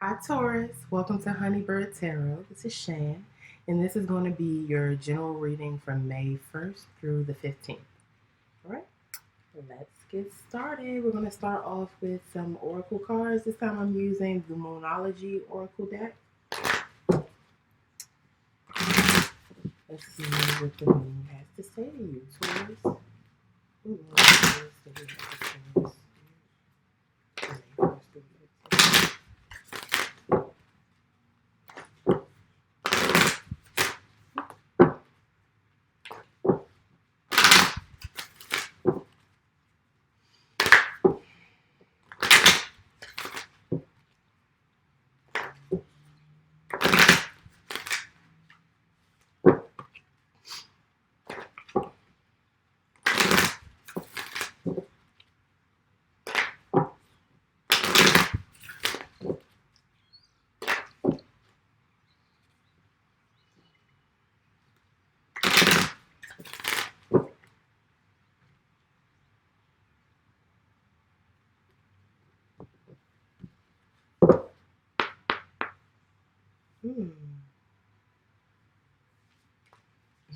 Hi Taurus, welcome to Honeybird Tarot. This is Shan, and this is going to be your general reading from May 1st through the 15th. All right, let's get started. We're going to start off with some Oracle cards. This time I'm using the Moonology Oracle deck. Let's see what the moon has to say to you, Taurus. Ooh,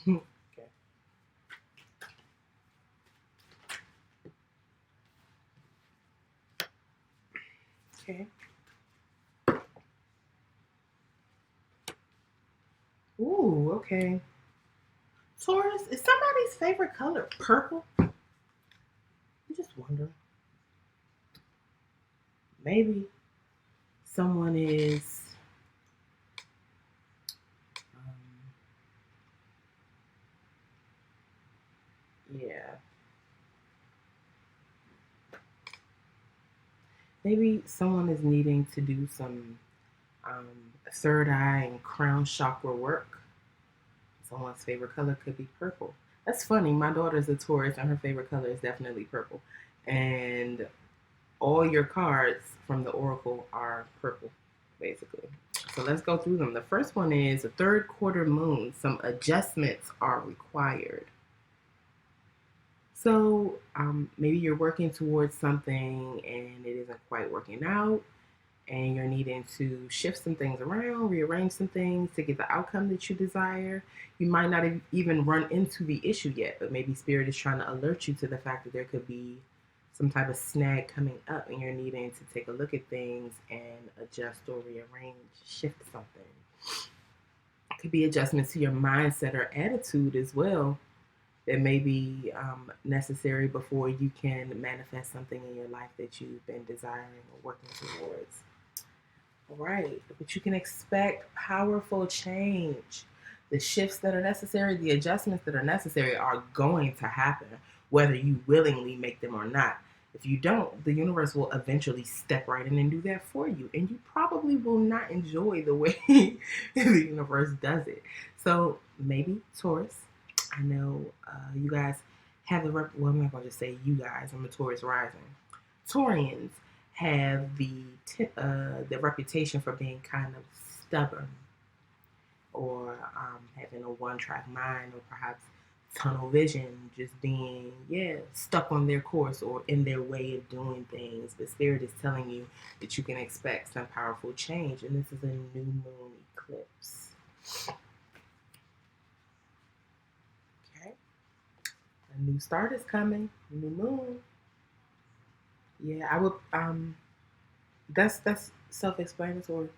Hmm. Okay. Okay. Ooh, okay. Taurus, is somebody's favorite color purple? I'm just wondering. Maybe someone is um, yeah. Maybe someone is needing to do some um, third eye and crown chakra work. Someone's favorite color could be purple. That's funny. My daughter's a Taurus, and her favorite color is definitely purple. And all your cards from the Oracle are purple, basically. So let's go through them. The first one is a third quarter moon. Some adjustments are required. So maybe you're working towards something and it isn't quite working out, and you're needing to shift some things around, rearrange some things to get the outcome that you desire. You might not even run into the issue yet, but maybe Spirit is trying to alert you to the fact that there could be some type of snag coming up, and you're needing to take a look at things and adjust or rearrange, shift something. It could be adjustments to your mindset or attitude as well that may be necessary before you can manifest something in your life that you've been desiring or working towards. All right, but you can expect powerful change. The shifts that are necessary, the adjustments that are necessary are going to happen, whether you willingly make them or not. If you don't, the universe will eventually step right in and do that for you. And you probably will not enjoy the way the universe does it. So maybe Taurus, I know you guys have well, I'm not going to just say you guys, I'm a Taurus rising. Taurians have the reputation for being kind of stubborn, or having a one-track mind, or perhaps tunnel vision, just being stuck on their course or in their way of doing things. But Spirit is telling you that you can expect some powerful change, and this is a new moon eclipse. Okay, a new start is coming. New moon. Yeah, I would. That's self-explanatory.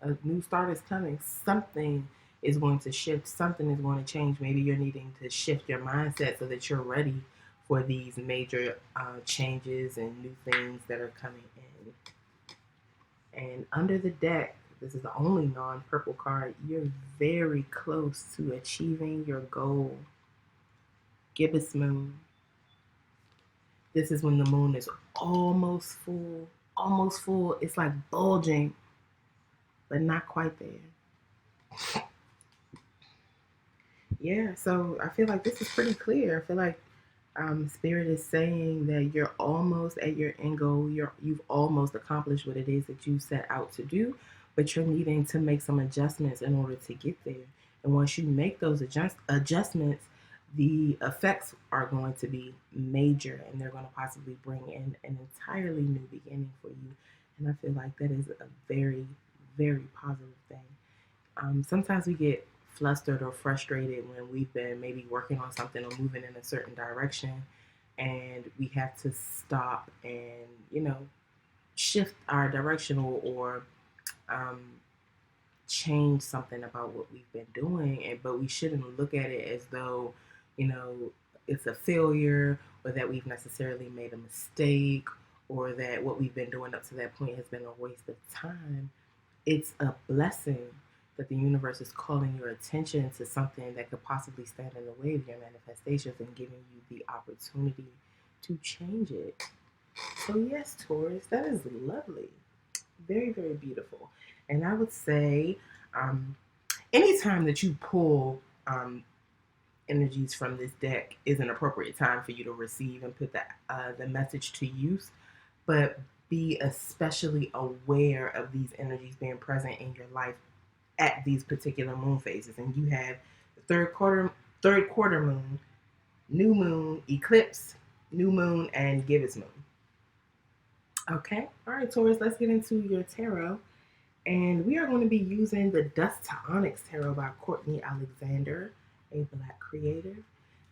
A new start is coming. Something is going to shift. Something is going to change. Maybe you're needing to shift your mindset so that you're ready for these major changes and new things that are coming in. And under the deck, this is the only non-purple card. You're very close to achieving your goal. Gibbous moon. This is when the moon is almost full. Almost full. It's like bulging, but not quite there. Yeah, so I feel like this is pretty clear. I feel like Spirit is saying that you're almost at your end goal. You've almost accomplished what it is that you set out to do, but you're needing to make some adjustments in order to get there. And once you make those adjustments, the effects are going to be major, and they're going to possibly bring in an entirely new beginning for you. And I feel like that is a very, very positive thing. Sometimes we get flustered or frustrated when we've been maybe working on something or moving in a certain direction, and we have to stop and, shift our direction or um, change something about what we've been doing. But we shouldn't look at it as though, you know, it's a failure, or that we've necessarily made a mistake, or that what we've been doing up to that point has been a waste of time. It's a blessing that the universe is calling your attention to something that could possibly stand in the way of your manifestations and giving you the opportunity to change it. So yes, Taurus, that is lovely. Very, very beautiful. And I would say anytime that you pull energies from this deck is an appropriate time for you to receive and put the message to use. But be especially aware of these energies being present in your life at these particular moon phases. And you have the third quarter moon, new moon, eclipse, new moon, and gibbous moon. Okay, all right, Taurus, let's get into your tarot. And we are going to be using the Dust to Onyx Tarot by Courtney Alexander, a Black creator.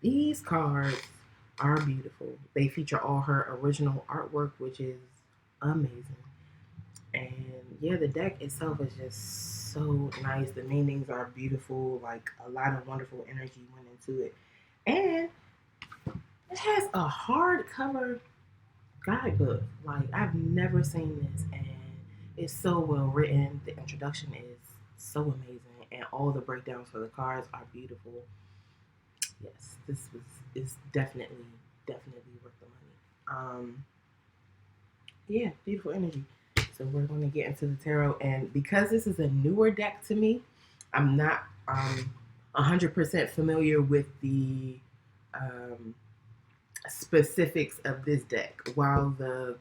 These cards are beautiful. They feature all her original artwork, which is amazing. And yeah, the deck itself is just so nice. The meanings are beautiful. Like, a lot of wonderful energy went into it. And it has a hardcover guidebook. Like, I've never seen this, and it's so well written. The introduction is so amazing, and all the breakdowns for the cards are beautiful. Yes, this is definitely worth the money. Yeah, beautiful energy. So we're going to get into the tarot, and because this is a newer deck to me, I'm not 100% familiar with the specifics of this deck. While the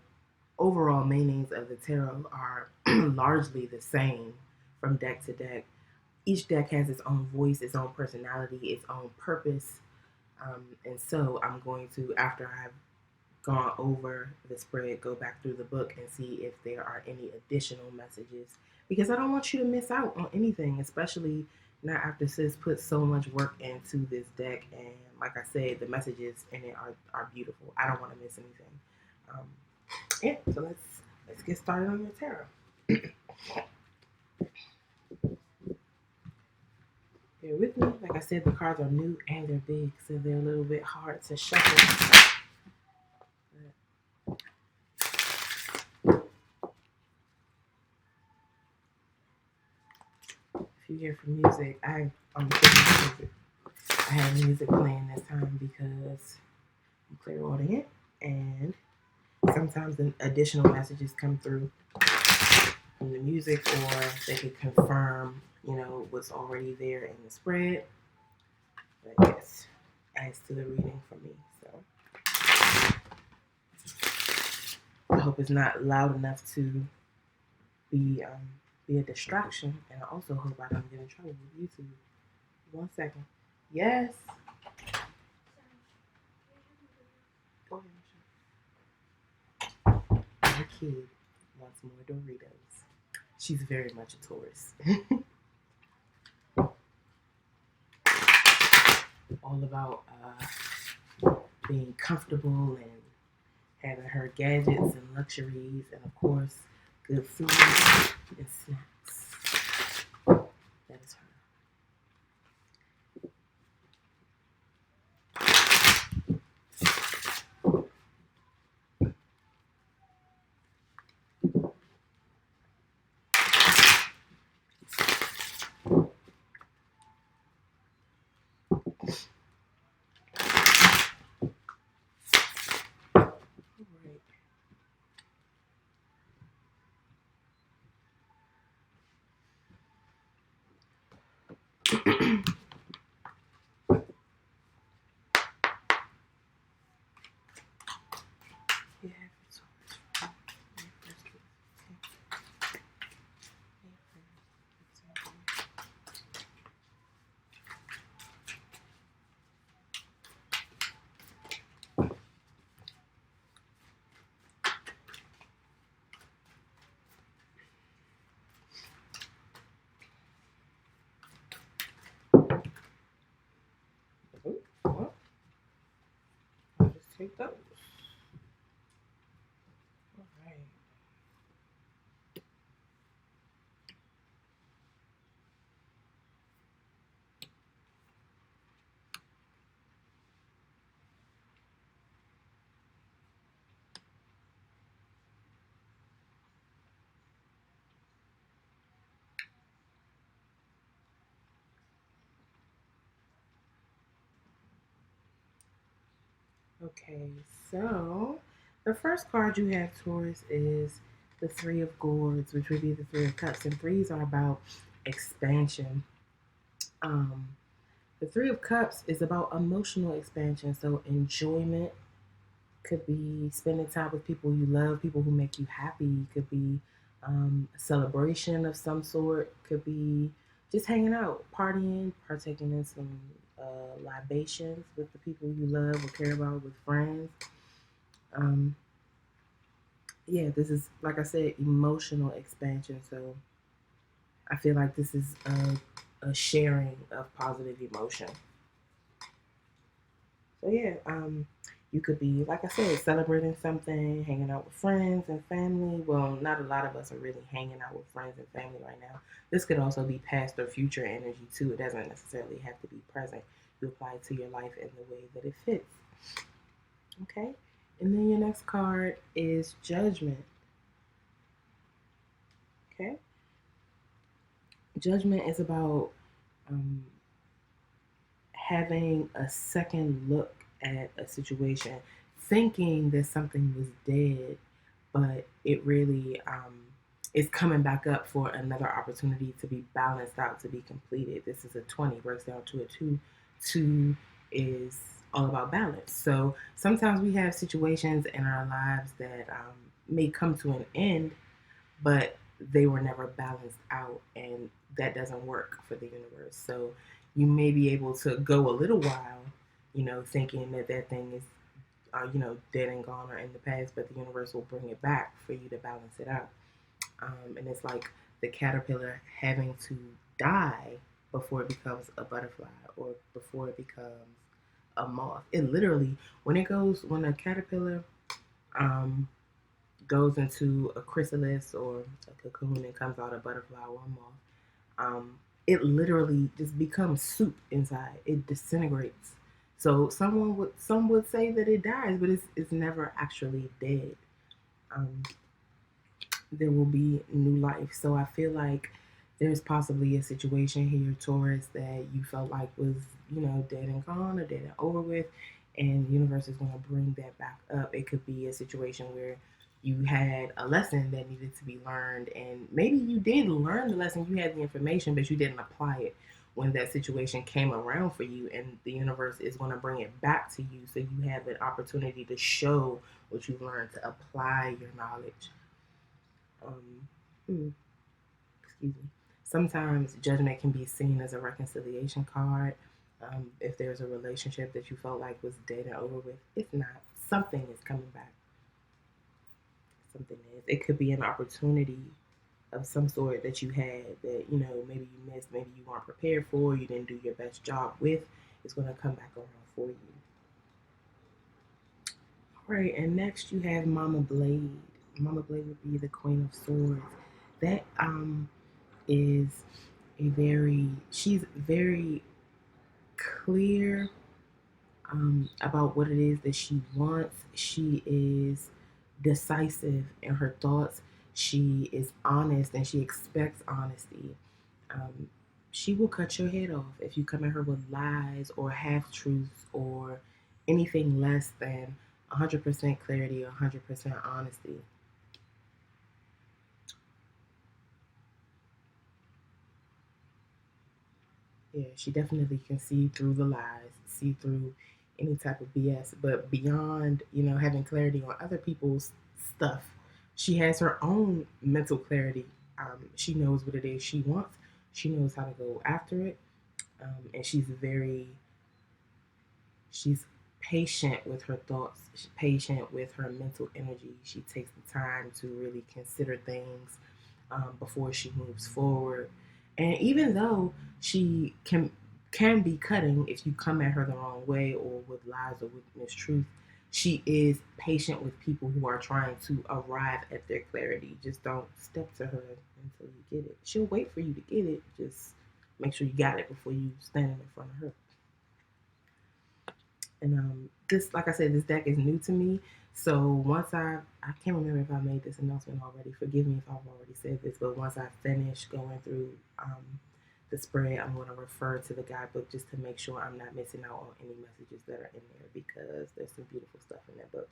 overall meanings of the tarot are largely the same from deck to deck, each deck has its own voice, its own personality, its own purpose. And so I'm going to, after I've gone over the spread, go back through the book and see if there are any additional messages, because I don't want you to miss out on anything, especially not after sis put so much work into this deck. And like I said, the messages in it are beautiful. I don't want to miss anything. Yeah, so let's get started on your tarot. Bear with me. Like I said, the cards are new and they're big, so they're a little bit hard to shuffle. If you hear from music, I have music playing this time because I'm clairaudient, and sometimes the additional messages come through from the music, or they could confirm, what's already there in the spread. But yes, adds to the reading for me. So I hope it's not loud enough to be a distraction, and I also hope I don't get in trouble with YouTube. 1 second. Yes. Go ahead. My kid wants more Doritos. She's very much a Taurus. All about being comfortable and having her gadgets and luxuries, and of course, good food and snacks. That is her. take those. All right. Okay, so the first card you have, Taurus, is the Three of Gourds, which would be the Three of Cups. And threes are about expansion. Um, the Three of Cups is about emotional expansion. So enjoyment could be spending time with people you love, people who make you happy. Could be a celebration of some sort. Could be just hanging out, partying, partaking in some libations with the people you love or care about, with friends. Um, yeah, this is, like I said, emotional expansion. So I feel like this is a sharing of positive emotion. So yeah, you could be, like I said, celebrating something, hanging out with friends and family. Well, not a lot of us are really hanging out with friends and family right now. This could also be past or future energy too. It doesn't necessarily have to be present. You apply it to your life in the way that it fits. Okay, and then your next card is Judgment. Okay, Judgment is about um, having a second look at a situation, thinking that something was dead, but it really is coming back up for another opportunity to be balanced out, to be completed. This is a 20, breaks down to a 2. 2 is all about balance. So sometimes we have situations in our lives that may come to an end, but they were never balanced out, and that doesn't work for the universe. So you may be able to go a little while, thinking that that thing is, dead and gone or in the past, but the universe will bring it back for you to balance it out. And it's like the caterpillar having to die before it becomes a butterfly or before it becomes a moth. It literally, when a caterpillar um, goes into a chrysalis or a cocoon and comes out a butterfly or a moth, it literally just becomes soup inside. It disintegrates. So some would say that it dies, but it's never actually dead. Um, there will be new life. So I feel like there's possibly a situation here, Taurus, that you felt like was, dead and gone or dead and over with, and the universe is going to bring that back up. It could be a situation where you had a lesson that needed to be learned, and maybe you did learn the lesson, you had the information, but you didn't apply it when that situation came around for you, and the universe is going to bring it back to you so you have an opportunity to show what you've learned, to apply your knowledge. Um, hmm, excuse me. Sometimes judgment can be seen as a reconciliation card. If there's a relationship that you felt like was dead and over with, it's not. Something is coming back. Something is. It could be an opportunity of some sort that you had that, maybe you missed, maybe you weren't prepared for, you didn't do your best job with. It's going to come back around for you. All right, and next you have Mama Blade. Mama Blade would be the Queen of Swords. That is she's very clear about what it is that she wants. She is decisive in her thoughts. She is honest and she expects honesty. Um, she will cut your head off if you come at her with lies or half truths or anything less than 100% clarity or 100% honesty. Yeah, she definitely can see through the lies, see through any type of BS. But beyond, having clarity on other people's stuff, she has her own mental clarity. She knows what it is she wants. She knows how to go after it, and she's patient with her thoughts. She's patient with her mental energy. She takes the time to really consider things before she moves forward. And even though she can be cutting if you come at her the wrong way or with lies or with mistruth, she is patient with people who are trying to arrive at their clarity. Just don't step to her until you get it. She'll wait for you to get it. Just make sure you got it before you stand in front of her. And this, like I said, this deck is new to me. So once I can't remember if I made this announcement already. Forgive me if I've already said this, but once I finish going through the spread, I'm going to refer to the guidebook just to make sure I'm not missing out on any messages that are in there, because there's some beautiful stuff in that book.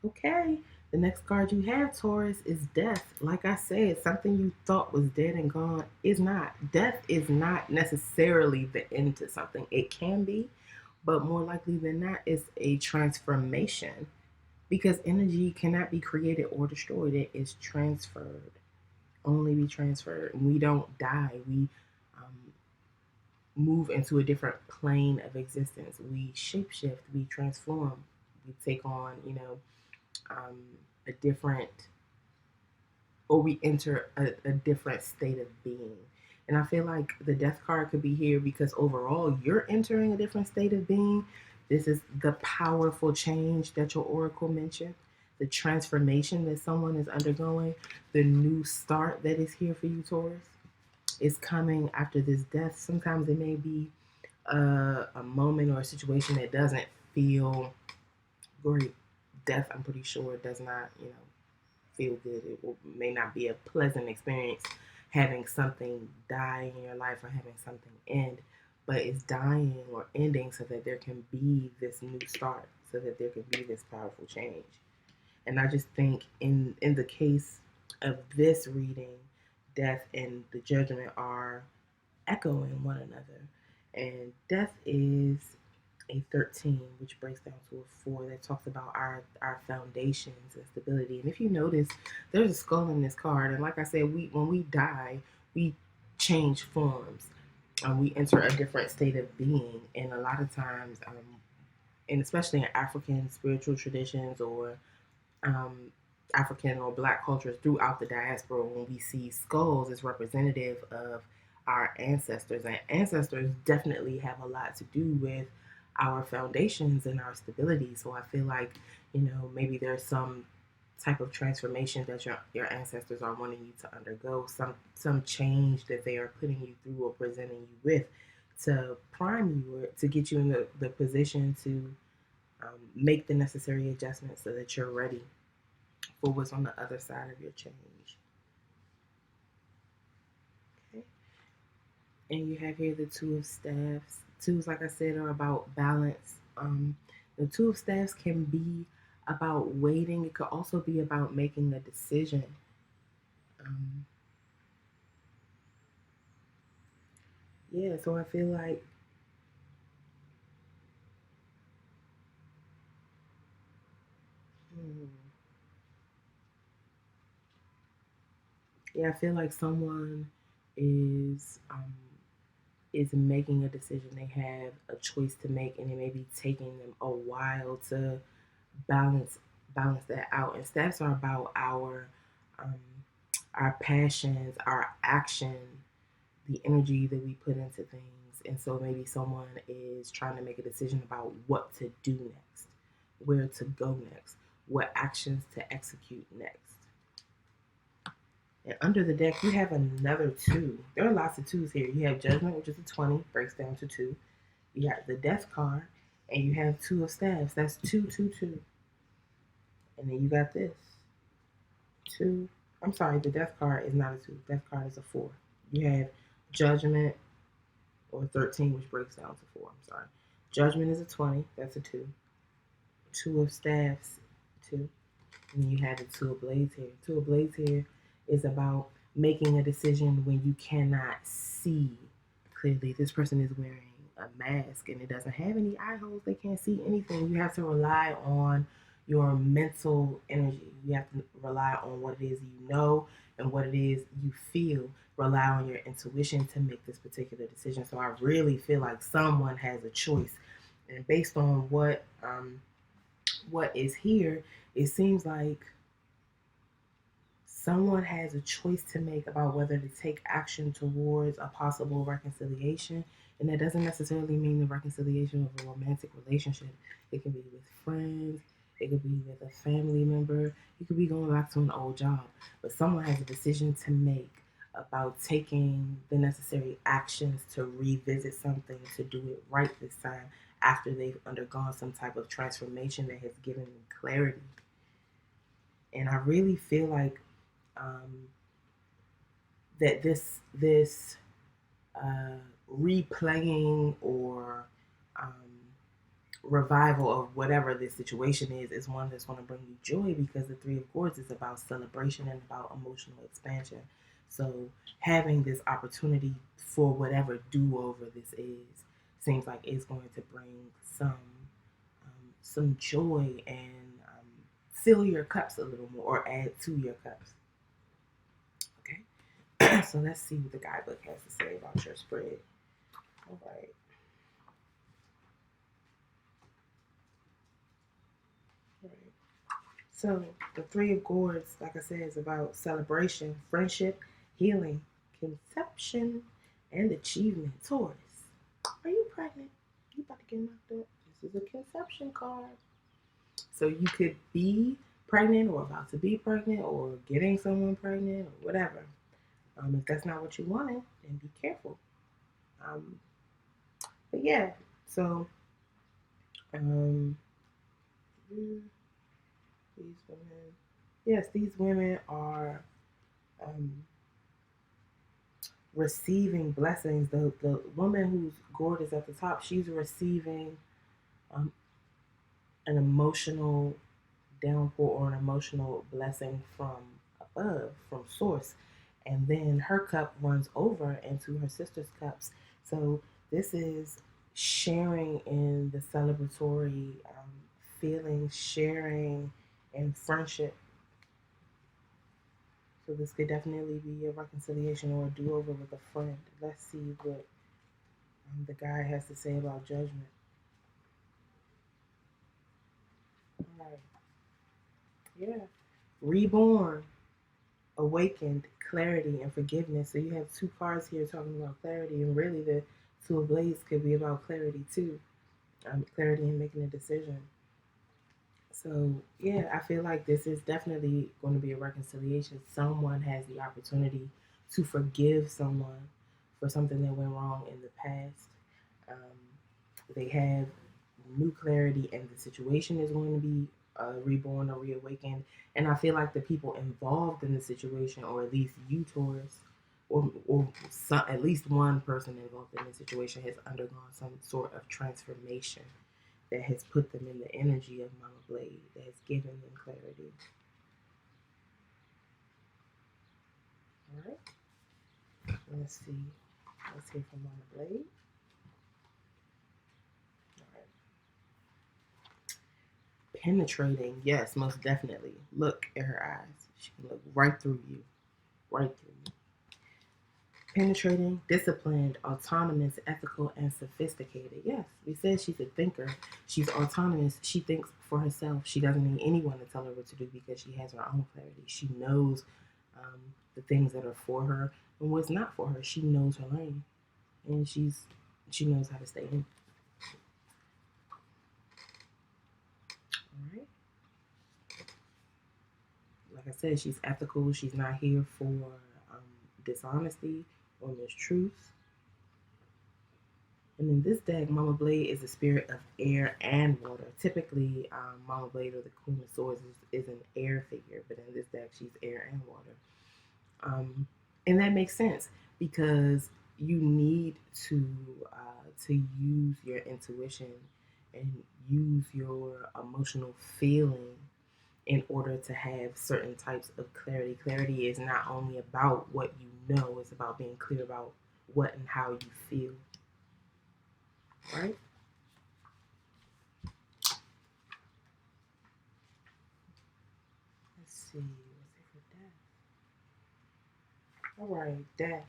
Okay, the next card you have, Taurus, is death. Like I said, something you thought was dead and gone is not. Death is not necessarily the end to something. It can be, but more likely than not, it's a transformation, because energy cannot be created or destroyed. It is transferred, only be transferred. We don't die. We move into a different plane of existence. We shapeshift. We transform. We take on, a different, or we enter a different state of being. And I feel like the death card could be here because overall you're entering a different state of being. This is the powerful change that your oracle mentioned, the transformation that someone is undergoing, the new start that is here for you, Taurus, is coming after this death. Sometimes it may be a moment or a situation that doesn't feel great. Death, I'm pretty sure, does not, feel good. May not be a pleasant experience having something die in your life or having something end, but it's dying or ending so that there can be this new start, so that there can be this powerful change. And I just think in the case of this reading, death and the judgment are echoing one another. And death is a 13, which breaks down to a 4, that talks about our foundations and stability. And if you notice, there's a skull in this card. And like I said, when we die, we change forms. We enter a different state of being. And a lot of times, and especially in African spiritual traditions or African or Black cultures throughout the diaspora, when we see skulls, it's representative of our ancestors. And ancestors definitely have a lot to do with our foundations and our stability. So I feel like, maybe there's some type of transformation that your ancestors are wanting you to undergo, some change that they are putting you through or presenting you with to prime you or to get you in the position to make the necessary adjustments so that you're ready for what's on the other side of your change. Okay. And you have here the Two of Staffs. Twos, like I said, are about balance. The Two of Staffs can be about waiting. It could also be about making a decision. So I feel like I feel like someone is making a decision. They have a choice to make, and it may be taking them a while to balance that out. And staffs are about our passions, our action, the energy that we put into things. And so maybe someone is trying to make a decision about what to do next, where to go next, what actions to execute next. And under the deck, you have another 2. There are lots of 2s here. You have Judgment, which is a 20, breaks down to 2. You got the Death card, and you have 2 of Staffs. That's 2, 2, 2. And then you got this. 2. I'm sorry, the Death card is not a 2. Death card is a 4. You have Judgment, or 13, which breaks down to 4. I'm sorry. Judgment is a 20. That's a 2. 2 of Staffs, 2. And then you have the 2 of Blades here. 2 of Blades here is about making a decision when you cannot see clearly. This person is wearing a mask and it doesn't have any eye holes. They can't see anything. You have to rely on your mental energy. You have to rely on what it is you know and what it is you feel. Rely on your intuition to make this particular decision. So I really feel like someone has a choice. And based on what is here, it seems like someone has a choice to make about whether to take action towards a possible reconciliation. And that doesn't necessarily mean the reconciliation of a romantic relationship. It can be with friends, it could be with a family member, it could be going back to an old job. But someone has a decision to make about taking the necessary actions to revisit something, to do it right this time after they've undergone some type of transformation that has given them clarity. And I really feel like um, that this uh, replaying or um, revival of whatever this situation is one that's going to bring you joy, because the Three of Swords is about celebration and about emotional expansion. So having this opportunity for whatever do-over this is seems like it's going to bring some joy and fill your cups a little more or add to your cups. Okay, so let's see what the guidebook has to say about your spread. All right. All right. So the Three of Swords, like I said, is about celebration, friendship, healing, conception, and achievement. Taurus, are you pregnant? You about to get knocked up? This is a conception card. So you could be pregnant or about to be pregnant or getting someone pregnant or whatever. If that's not what you wanted, then be careful. Um, but yeah, so um, these women, yes, these women are um, receiving blessings. The woman whose gourd is at the top, she's receiving um, an emotional downpour or an emotional blessing from above, from source. And then her cup runs over into her sister's cups. So this is sharing in the celebratory feelings, sharing in friendship. So this could definitely be a reconciliation or a do-over with a friend. Let's see what the guy has to say about judgment. All right. Yeah. Reborn, awakened, clarity, and forgiveness. So you have two cards here talking about clarity, and really the Two of Blades could be about clarity too. Clarity in making a decision. So yeah, I feel like this is definitely going to be a reconciliation. Someone has the opportunity to forgive someone for something that went wrong in the past. Um, they have new clarity, and the situation is going to be reborn or reawakened. And I feel like the people involved in the situation, or at least you, Taurus, or some, at least one person involved in the situation, has undergone some sort of transformation that has put them in the energy of Mama Blade, that has given them clarity. All right, let's see. Let's hear from Mama Blade. All right. Penetrating, yes, most definitely. Look at her eyes. She can look right through you, right through you. Penetrating, disciplined, autonomous, ethical, and sophisticated. Yes, we said she's a thinker. She's autonomous. She thinks for herself. She doesn't need anyone to tell her what to do because she has her own clarity. She knows the things that are for her and what's not for her. She knows her lane, and she knows how to stay in. All right. Like I said, she's ethical. She's not here for dishonesty or mistruth. And in this deck, Mama Blade is a spirit of air and water. Typically, Mama Blade or the Queen of Swords is an air figure, but in this deck, she's air and water. And that makes sense because you need to use your intuition and use your emotional feeling in order to have certain types of clarity. Clarity is not only about what you know, it's about being clear about what and how you feel. Right? Let's see. What's it for death? All right, death.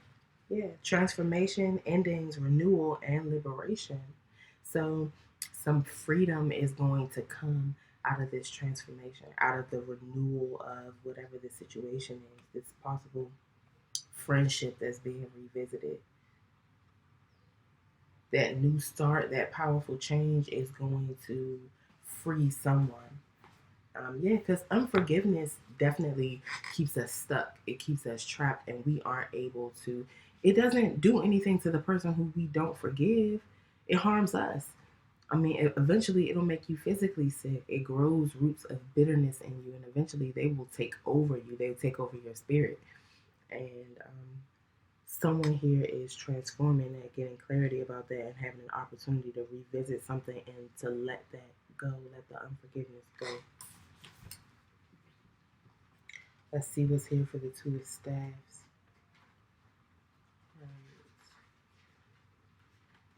Yeah, transformation, endings, renewal, and liberation. So some freedom is going to come. out of this transformation, out of the renewal of whatever the situation is, this possible friendship that's being revisited. That new start, that powerful change is going to free someone. Yeah, because unforgiveness definitely keeps us stuck. It keeps us trapped, and we aren't able to. It doesn't do anything to the person who we don't forgive. It harms us. I mean, eventually it'll make you physically sick. It grows roots of bitterness in you, and eventually they will take over you. They will take over your spirit. And someone here is transforming that, getting clarity about that, and having an opportunity to revisit something and to let that go, let the unforgiveness go. Let's see what's here for the Two of Staves.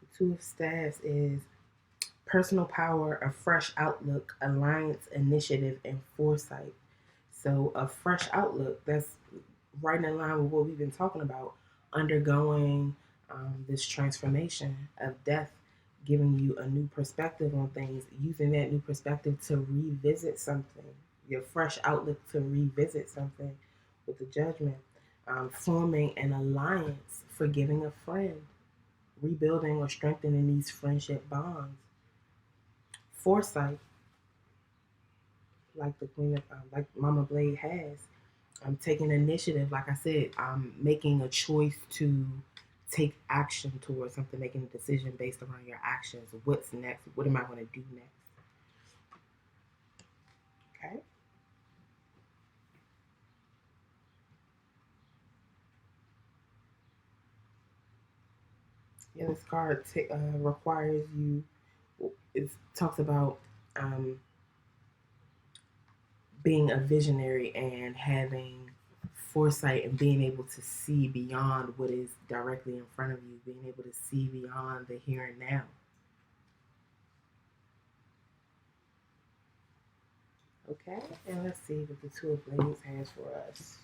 The Two of Staves is personal power, a fresh outlook, alliance, initiative, and foresight. So a fresh outlook, that's right in line with what we've been talking about, undergoing this transformation of death, giving you a new perspective on things, using that new perspective to revisit something, your fresh outlook to revisit something with the Judgment, forming an alliance, forgiving a friend, rebuilding or strengthening these friendship bonds. Foresight, like the Queen of, like Mama Blade has, I'm taking initiative. Like I said, I'm making a choice to take action towards something, making a decision based around your actions. What's next? What am I going to do next? Okay. Yeah, this card requires you. It talks about being a visionary and having foresight and being able to see beyond what is directly in front of you, being able to see beyond the here and now. Okay, and let's see what the Two of Blades has for us.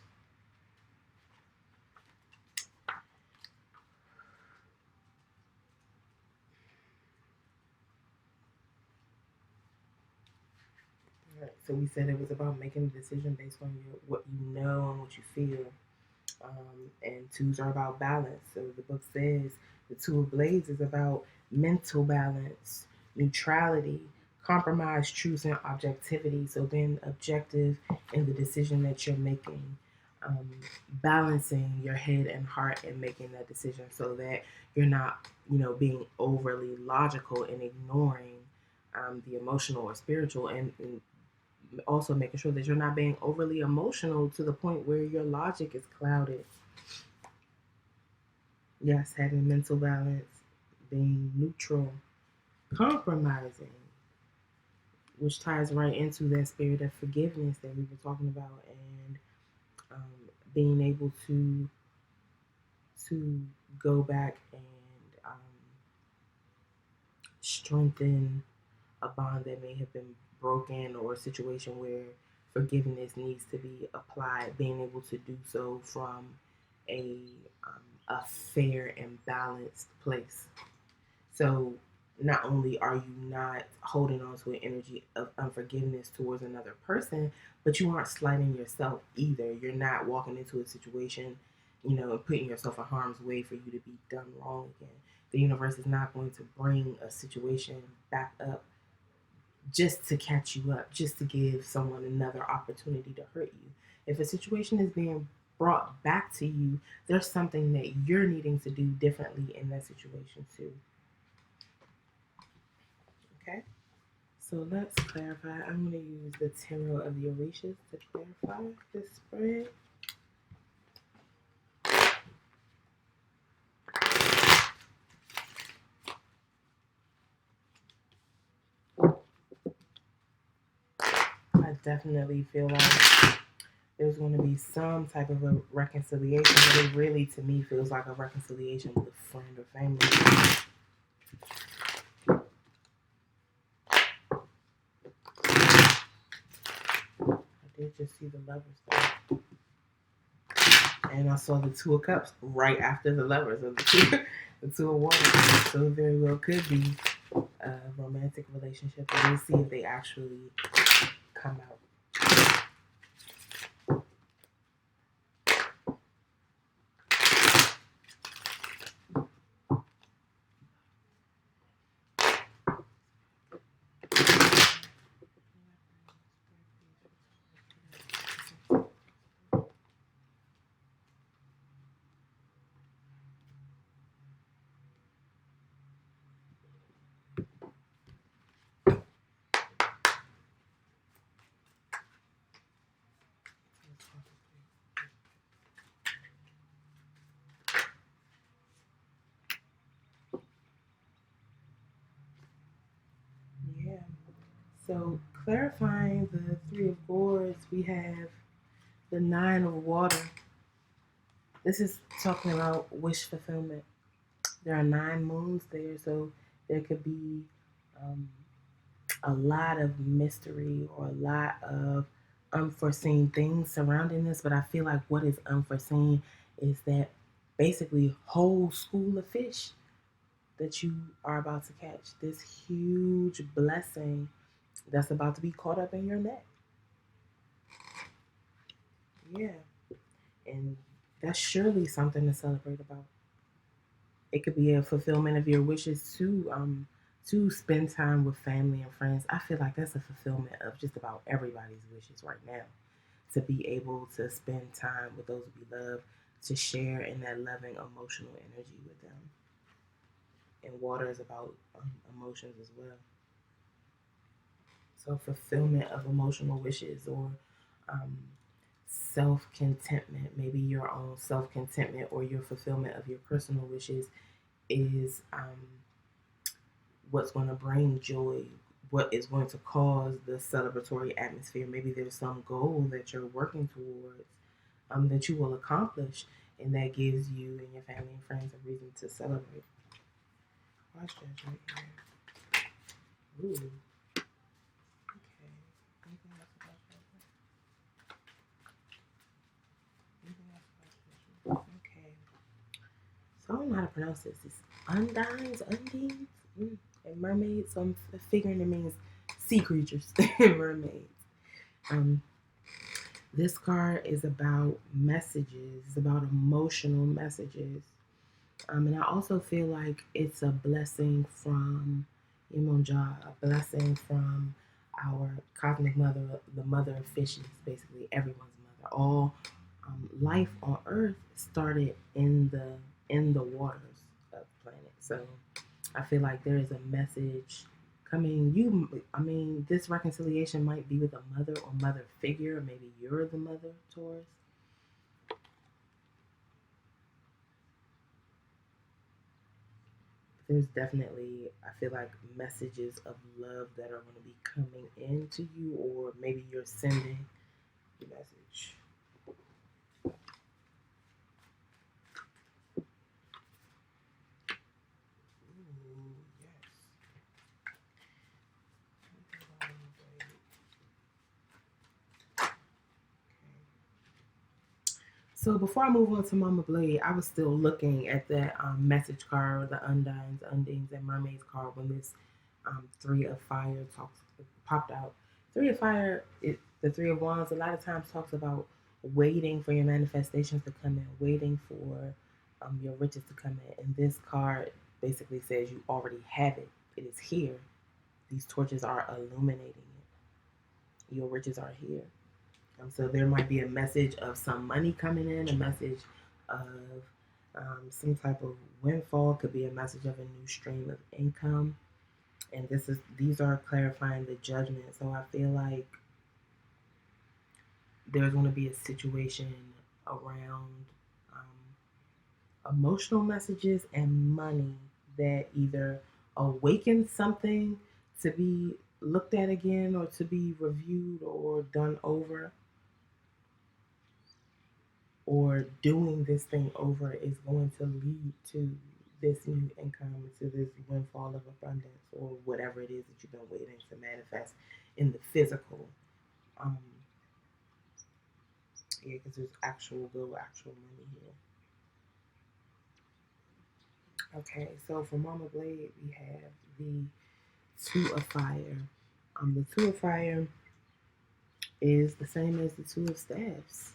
All right, so we said it was about making a decision based on what you know and what you feel. And twos are about balance. So the book says the Two of Blades is about mental balance, neutrality, compromise, truth, and objectivity. So being objective in the decision that you're making, balancing your head and heart and making that decision so that you're not, being overly logical and ignoring the emotional or spiritual, and also making sure that you're not being overly emotional to the point where your logic is clouded. Yes, having mental balance, being neutral, compromising, which ties right into that spirit of forgiveness that we were talking about, and being able to go back and strengthen a bond that may have been broken, or a situation where forgiveness needs to be applied, being able to do so from a fair and balanced place. So not only are you not holding on to an energy of unforgiveness towards another person, but you aren't slighting yourself either. You're not walking into a situation, and putting yourself in harm's way for you to be done wrong again. The universe is not going to bring a situation back up just to catch you up, just to give someone another opportunity to hurt you. If a situation is being brought back to you, there's something that you're needing to do differently in that situation too. Okay? So let's clarify. I'm going to use the Tarot of the Orishas to clarify this spread. I definitely feel like there's going to be some type of a reconciliation, but it really, to me, feels like a reconciliation with a friend or family. I did just see the Lovers though. And I saw the Two of Cups right after the Lovers, of the Two of Wands. So it very well could be a romantic relationship. But we'll see if they actually come out. Yeah. So clarifying the Three of Swords, we have the Nine of Water. This is talking about wish fulfillment. There are 9 moons there, so there could be um, a lot of mystery or a lot of unforeseen things surrounding this. But I feel like what is unforeseen is that basically whole school of fish that you are about to catch. This huge blessing that's about to be caught up in your net. Yeah. And that's surely something to celebrate about. It could be a fulfillment of your wishes to spend time with family and friends. I feel like that's a fulfillment of just about everybody's wishes right now. To be able to spend time with those we love, to share in that loving emotional energy with them. And water is about emotions as well. So fulfillment of emotional wishes or um, self contentment, maybe your own self contentment or your fulfillment of your personal wishes is what's going to bring joy, what is going to cause the celebratory atmosphere. Maybe there's some goal that you're working towards that you will accomplish, and that gives you and your family and friends a reason to celebrate. Watch that right here. Ooh. Okay. Anything else about that? Anything else about that? Okay. So I don't know how to pronounce this. It's undines, and mermaids. So I'm figuring it means sea creatures and mermaids. Um, this card is about messages. It's about emotional messages. And I also feel like it's a blessing from Yemonja, a blessing from our cosmic mother, the mother of fishes, basically everyone's mother. All life on Earth started in the waters of the planet. So I feel like there is a message coming. This reconciliation might be with a mother or mother figure, or maybe you're the mother, Taurus. There's definitely, I feel like, messages of love that are going to be coming into you, or maybe you're sending the message. Ooh, yes. So before I move on to Mama Blade, I was still looking at that message card, the Undines, Undines, and Mermaids card when this Three of Fire popped out. Three of Fire, the Three of Wands, a lot of times talks about waiting for your manifestations to come in, waiting for your riches to come in. And this card basically says you already have it. It is here. These torches are illuminating it. Your riches are here. So there might be a message of some money coming in, a message of some type of windfall. Could be a message of a new stream of income. And these are clarifying the judgment. So I feel like there's going to be a situation around emotional messages and money that either awaken something to be looked at again or to be reviewed or done over, or doing this thing over is going to lead to this new income, to this windfall of abundance, or whatever it is that you've been waiting to manifest in the physical. Um, yeah, because there's actual money here. Okay, so for Mama Blade, we have the Two of Fire. The Two of Fire is the same as the Two of Staffs.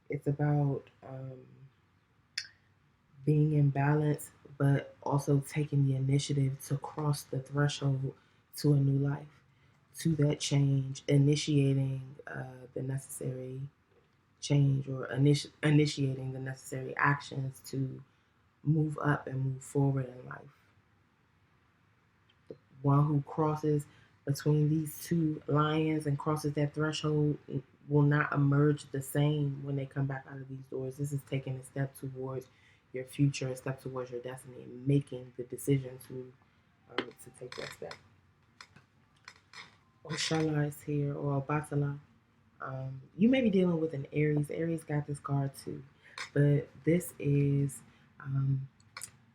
It's about being in balance, but also taking the initiative to cross the threshold to a new life, to that change, initiating the necessary change or initiating the necessary actions to move up and move forward in life. The one who crosses between these two lions and crosses that threshold will not emerge the same when they come back out of these doors. This is taking a step towards your future, a step towards your destiny, and making the decision to take that step. Oshala is here, or Obatala. You may be dealing with an Aries. Aries got this card too, but this is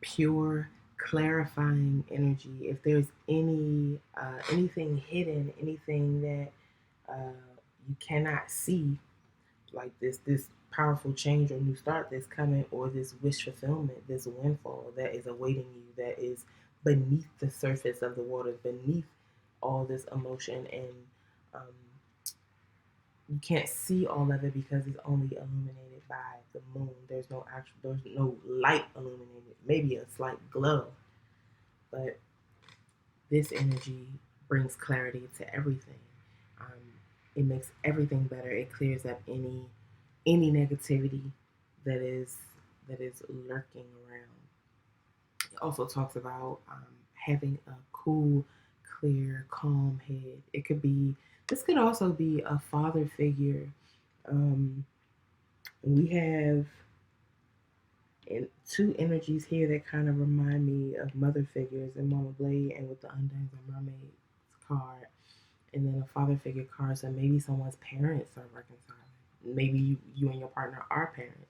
pure clarifying energy. If there's anything hidden, anything that you cannot see, like this powerful change or new start that's coming, or this wish fulfillment, this windfall that is awaiting you, that is beneath the surface of the waters, beneath all this emotion, and um, you can't see all of it because it's only illuminated by the moon. There's no light illuminated, maybe a slight glow, but this energy brings clarity to everything. Um, it makes everything better. It clears up any negativity that is lurking around. It also talks about having a cool, clear, calm head. This could also be a father figure. We have two energies here that kind of remind me of mother figures in Mama Blade and with the Undines and Mermaids card, and then a father figure card. So maybe someone's parents are reconciling. Maybe you and your partner are parents.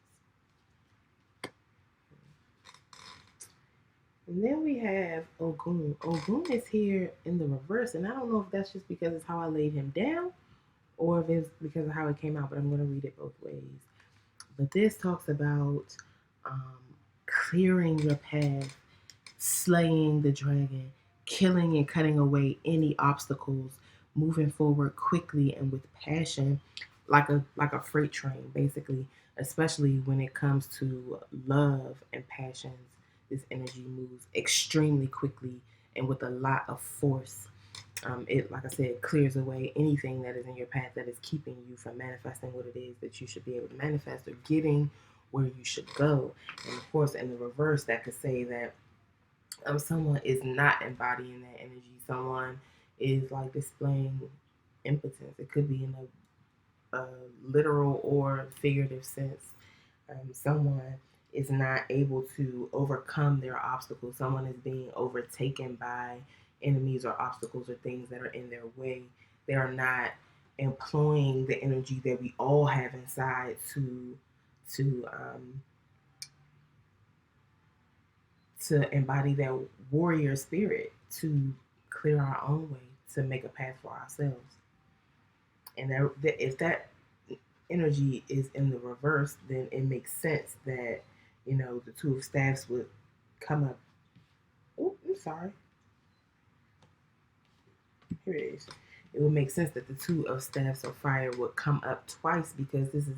And then we have Ogun. Ogun is here in the reverse, and I don't know if that's just because it's how I laid him down or if it's because of how it came out, but I'm going to read it both ways. But this talks about um, clearing your path, slaying the dragon, killing and cutting away any obstacles, moving forward quickly and with passion, like a freight train, basically. Especially when it comes to love and passions, this energy moves extremely quickly and with a lot of force. It, like I said, clears away anything that is in your path that is keeping you from manifesting what it is that you should be able to manifest or getting where you should go. And of course, in the reverse, that could say that someone is not embodying that energy. Someone is like displaying impotence. It could be in a literal or figurative sense. Someone is not able to overcome their obstacles. Someone is being overtaken by enemies or obstacles or things that are in their way. They are not employing the energy that we all have inside to embody that warrior spirit, to clear our own way, to make a path for ourselves. And if that energy is in the reverse, then it makes sense that the Two of Staffs would come up. Oh, I'm sorry. Here it is. It would make sense that the Two of Staffs of Fire would come up twice, because this is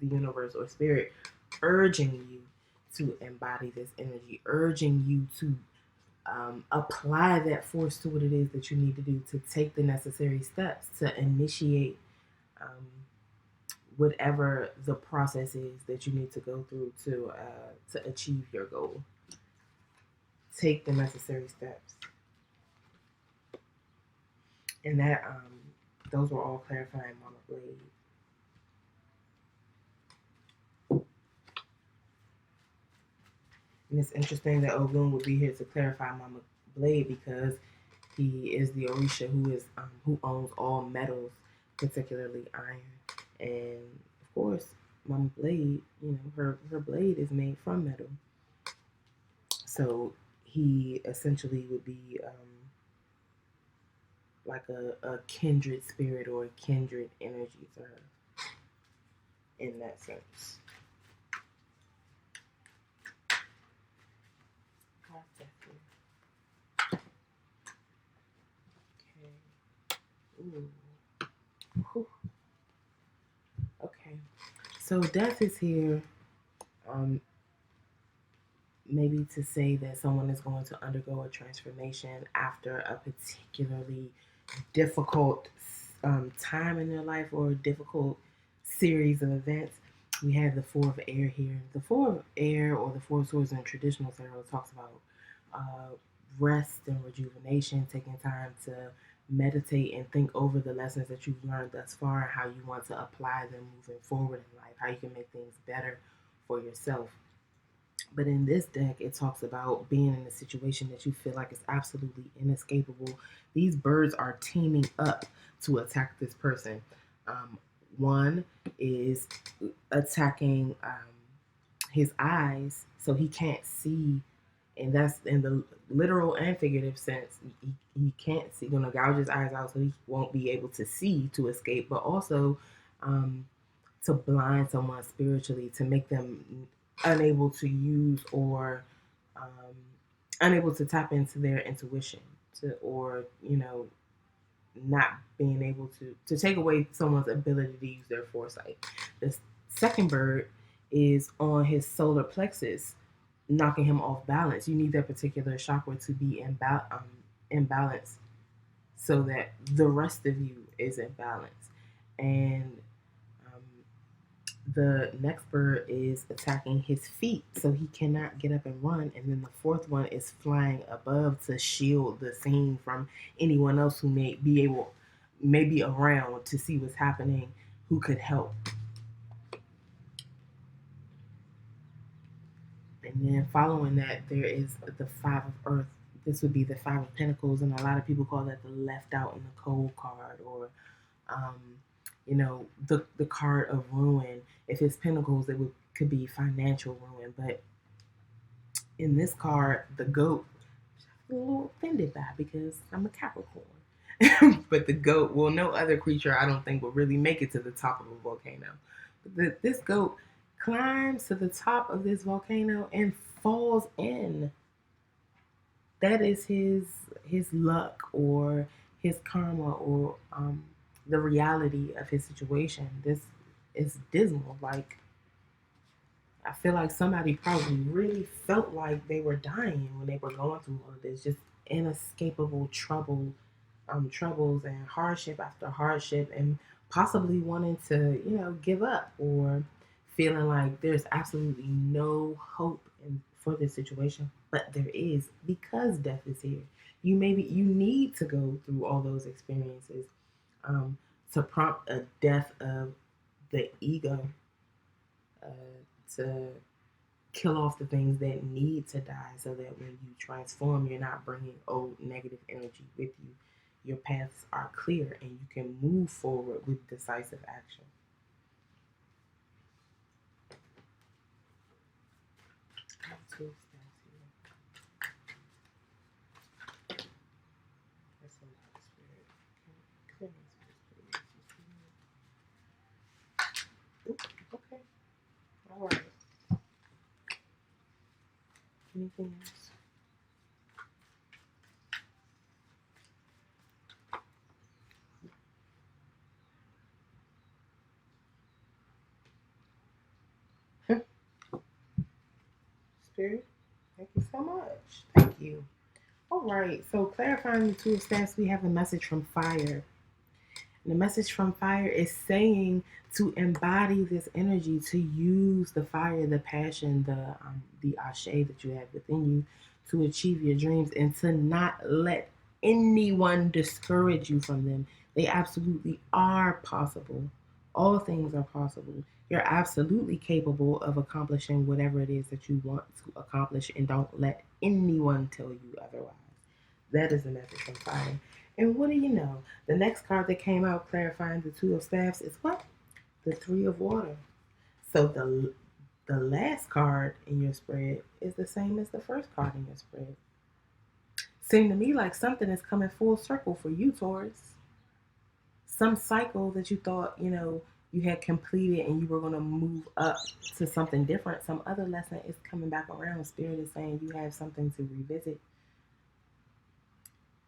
the universe or spirit urging you to embody this energy, urging you to apply that force to what it is that you need to do, to take the necessary steps, to initiate whatever the process is that you need to go through to achieve your goal. Take the necessary steps. And that those were all clarifying Mama Blade. And it's interesting that Ogun would be here to clarify Mama Blade, because he is the Orisha who owns all metals, particularly iron. And of course, Mama Blade, her blade is made from metal. So he essentially would be like a kindred spirit or a kindred energy to her in that sense. Ooh. Whew. Okay. So death is here. Um, maybe to say that someone is going to undergo a transformation after a particularly difficult time in their life or a difficult series of events. We have the Four of Air here. The Four of Air, or the Four of Swords in traditional tarot, talks about uh, rest and rejuvenation, taking time to meditate and think over the lessons that you've learned thus far and how you want to apply them moving forward in life, how you can make things better for yourself. But in this deck, it talks about being in a situation that you feel like is absolutely inescapable. These birds are teaming up to attack this person. Um, One is attacking his eyes so he can't see, and that's in the literal and figurative sense. He can't see, gonna gouge his eyes out so he won't be able to see to escape, but also um, to blind someone spiritually, to make them unable to use or um, unable to tap into their intuition, to, or not being able to take away someone's ability to use their foresight. The second bird is on his solar plexus, knocking him off balance. You need that particular chakra to be in balance so that the rest of you is in balance. And um, the next bird is attacking his feet, so he cannot get up and run. And then the fourth one is flying above to shield the scene from anyone else who may be around to see what's happening, who could help. And then following that, there is the Five of Earth. This would be the Five of Pentacles, and a lot of people call that the left out in the cold card, or um, the card of ruin. If it's Pentacles, could be financial ruin. But in this card, the goat, I'm a little offended by because I'm a Capricorn. But the goat, well, no other creature I don't think will really make it to the top of a volcano. But this goat climbs to the top of this volcano and falls in. That is his luck or his karma or the reality of his situation. This is dismal. Like, I feel like somebody probably really felt like they were dying when they were going through all of this, just inescapable troubles and hardship after hardship, and possibly wanting to, give up, or feeling like there's absolutely no hope for this situation. But there is, because death is here. You need to go through all those experiences to prompt a death of the ego, uh, to kill off the things that need to die, so that when you transform, you're not bringing old negative energy with you. Your paths are clear and you can move forward with decisive action. Okay. All right. Anything else? Spirit, thank you so much. Thank you. All right. So clarifying the Two of Staffs, we have a message from Fire. And the message from Fire is saying to embody this energy, to use the fire, the passion, the ashe that you have within you to achieve your dreams, and to not let anyone discourage you from them. They absolutely are possible. All things are possible. You're absolutely capable of accomplishing whatever it is that you want to accomplish, and don't let anyone tell you otherwise. That is the message from Fire. And what do you know? The next card that came out clarifying the Two of Staffs is what? The Three of Water. So the last card in your spread is the same as the first card in your spread. Seemed to me like something is coming full circle for you, Taurus. Some cycle that you thought, you had completed and you were going to move up to something different. Some other lesson is coming back around. Spirit is saying you have something to revisit.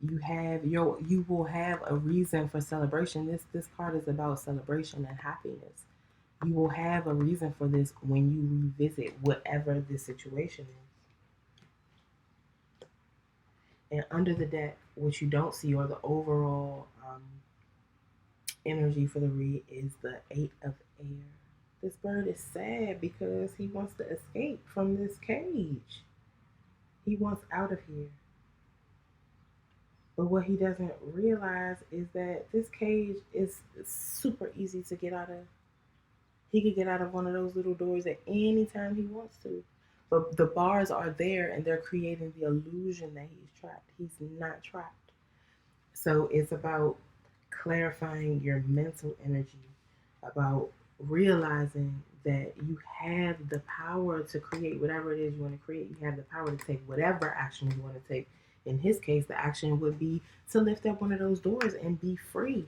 You will have a reason for celebration. This card is about celebration and happiness. You will have a reason for this when you revisit whatever the situation is. And under the deck, what you don't see, or the overall energy for the read, is the Eight of Air. This bird is sad because he wants to escape from this cage. He wants out of here. But what he doesn't realize is that this cage is super easy to get out of. He could get out of one of those little doors at any time he wants to. But the bars are there and they're creating the illusion that he's trapped. He's not trapped. So it's about clarifying your mental energy, about realizing that you have the power to create whatever it is you want to create. You have the power to take whatever action you want to take. In his case, the action would be to lift up one of those doors and be free.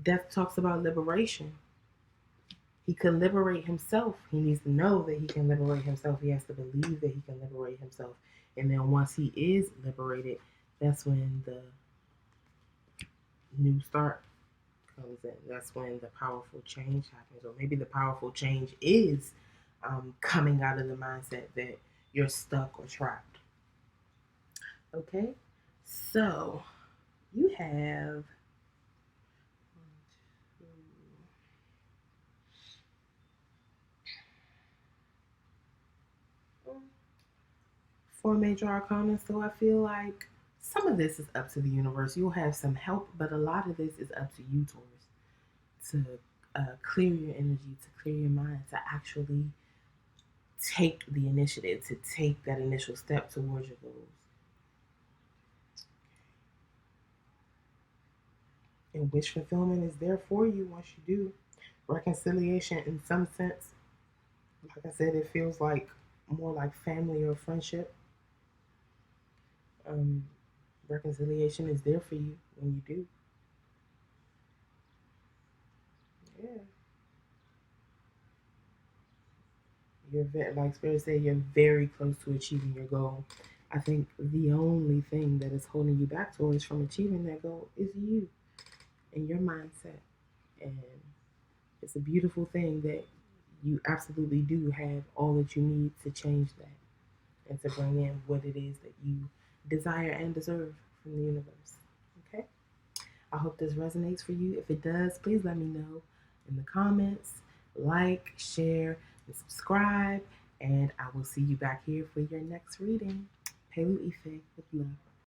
Death talks about liberation. He can liberate himself. He needs to know that he can liberate himself. He has to believe that he can liberate himself. And then once he is liberated, that's when the new start comes in. That's when the powerful change happens. Or maybe the powerful change is coming out of the mindset that you're stuck or trapped. Okay? So you have 4 major arcana, so I feel like some of this is up to the universe. You'll have some help, but a lot of this is up to you, Taurus, to clear your energy, to clear your mind, to actually take the initiative, to take that initial step towards your goals. And wish fulfillment is there for you once you do. Reconciliation, in some sense, like I said, it feels like more like family or friendship. Reconciliation is there for you when you do. Yeah. Like Spirit said, you're very close to achieving your goal. I think the only thing that is holding you back towards from achieving that goal is you and your mindset. And it's a beautiful thing that you absolutely do have all that you need to change that and to bring in what it is that you desire and deserve from the universe. Okay? I hope this resonates for you. If it does, please let me know in the comments. Like, share, and subscribe. And I will see you back here for your next reading. Pelu Ife with love.